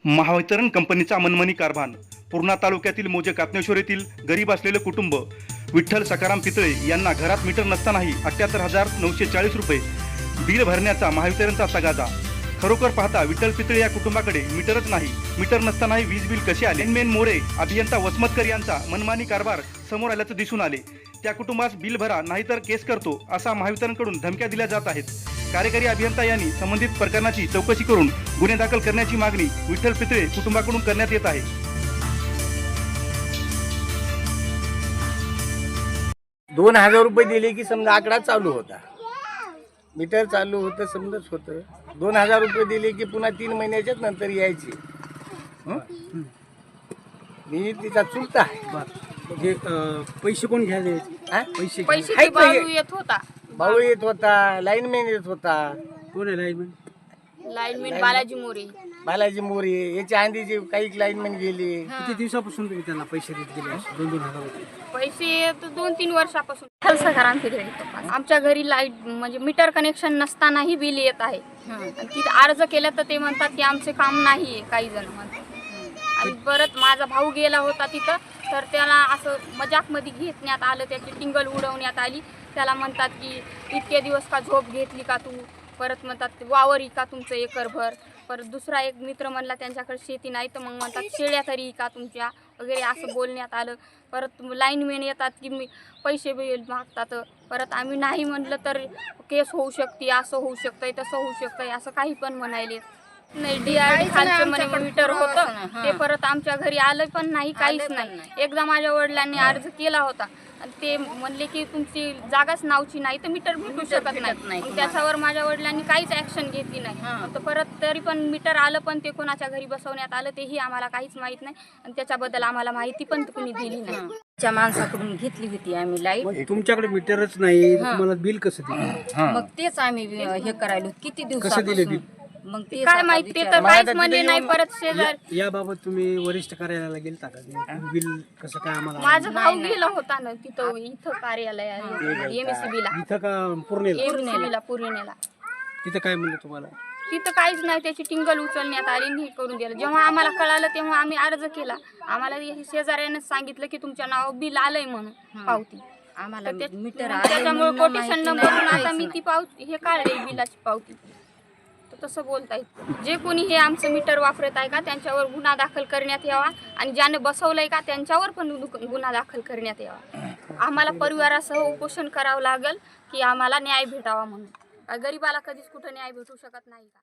महावितरण कंपनीचा मनमानी कारभार. पूर्णा तालुक्यातील मोजे कातनेश्वर येथील गरीब असलेले कुटुंब विठ्ठल सकाराम पितळे यांना घरात मीटर नसतानाही 78,940 रुपये बिल भरण्याचा महावितरणचा तगादा. खरोखर पाहता विठ्ठल पितळे या कुटुंबाकडे मीटरच नाही. मीटर नसतानाही वीज बिल कसे आले? मेन मोरे अभियंता वसमतकर यांचा मनमानी कारभार समोर आल्याचं दिसून आले. त्या कुटुंबास बिल भरा नाहीतर केस करतो असा महावितरणकडून धमक्या दिल्या जात आहेत. कार्यकारी अभियंता यांनी संबंधित प्रकरणाची चौकशी करून गुन्हे दाखल करण्याची मागणी विठ्ठल पितळे कुटुंबाकडून करण्यात येत आहे. 2,000 रुपये दिले की समजा आकडा चालू होता, मीटर चालू होतं, समजच होतं. 2,000 रुपये दिले की पुन्हा 3 महिन्याच्याच नंतर यायचे. मी तिचा चुलता आहे. म्हणजे पैसे कोण घ्यायचे? पैसे पैसे भाऊ येत होता. भाऊ येत होता, लाईनमॅन येत होता, कोण आहे लाईनमॅन? लाईनमॅन बालाजी मोरे. बालाजी मोरे. याच्या आधीचे काही लाईनमॅन गेले. किती दिवसापासून तुम्ही त्यांना पैसे देत गेले? 2,000 रुपये. पैसे 2-3 वर्षापासून सकाराम पितळे. आमच्या घरी लाईट म्हणजे मीटर कनेक्शन नसतानाही बिल येत आहे. आणि तिथे अर्ज केला तर ते म्हणतात की आमचे काम नाही आहे, काही जण म्हणतात. आणि परत माझा भाऊ गेला होता तिथं, तर त्याला असं मजाकमध्ये घेण्यात आलं, त्याची टिंगल उडवण्यात आली. त्याला म्हणतात की इतके दिवस का झोप घेतली का तू? परत म्हणतात वावर का तुमचं एकरभर. परत दुसरा एक मित्र म्हणला त्यांच्याकडे शेती नाही, तर मग म्हणतात शेळ्या तरी का तुमच्या वगैरे असं बोलण्यात आलं. परत लाईनमॅन येतात की मी पैसे मागतात. परत आम्ही नाही म्हटलं तर केस होऊ शकते, असं होऊ शकतंय, तसं होऊ शकतंय, असं काही पण म्हणायले. नाही DRD खालचं म्हणे मीटर होतं ते परत आमच्या घरी आलं पण नाही, काहीच नाही. एकदा माझ्या वडिलांनी अर्ज केला होता आणि ते म्हणले की तुमची जागाच नावची नाही तर मीटर भेटू शकत नाही. त्याच्यावर माझ्या वडिलांनी काहीच ऍक्शन घेतली नाही. तर परत तरी पण मीटर आलं, पण ते कोणाच्या घरी बसवण्यात आलं तेही आम्हाला काहीच माहित नाही. आणि त्याच्याबद्दल आम्हाला माहिती पण कुणी दिली नाही. त्या माणसाकडून घेतली होती आम्ही लाईट. तुमच्याकडे मीटरच नाही, तुम्हाला बिल कसं दिलं? मग तेच आम्ही हे करायलो किती कसं दिले बिल? दिवस. मग ते काय माहिती ते तर काहीच म्हणले नाही. परत शेजार याबाबत तुम्ही वरिष्ठ कार्यालयाला गेलता का? बिल कसं काय आम्हाला? माझा भाऊ गेला होता ना तिथं, इथं कार्यालय MSCB ला, इथं का पूर्णेला? MSCB ला पूर्णेला. तिथं काय म्हणलं तुम्हाला? तिथं काहीच नाही, त्याची टिंगल उचलण्यात आली आणि हे करून दिलं. जेव्हा आम्हाला कळालं तेव्हा आम्ही अर्ज केला. आम्हाला शेजाऱ्यानं सांगितलं की तुमच्या नाव बिल आलंय म्हणून पावती. आम्हाला मीटर त्याच्यामुळे कोटेशन नंबरून आता मी ती पावती हे काढले बिलाची पावती. तर तसं बोलतायत. जे कोणी हे आमचं मीटर वापरत आहे का त्यांच्यावर गुन्हा दाखल करण्यात यावा, आणि ज्याने बसवलंय का त्यांच्यावर पण गुन्हा दाखल करण्यात यावा. आम्हाला परिवारासह उपोषण करावं लागेल की आम्हाला न्याय भेटावा म्हणून. गरीबाला कधीच कुठं न्याय भेटू शकत नाही का?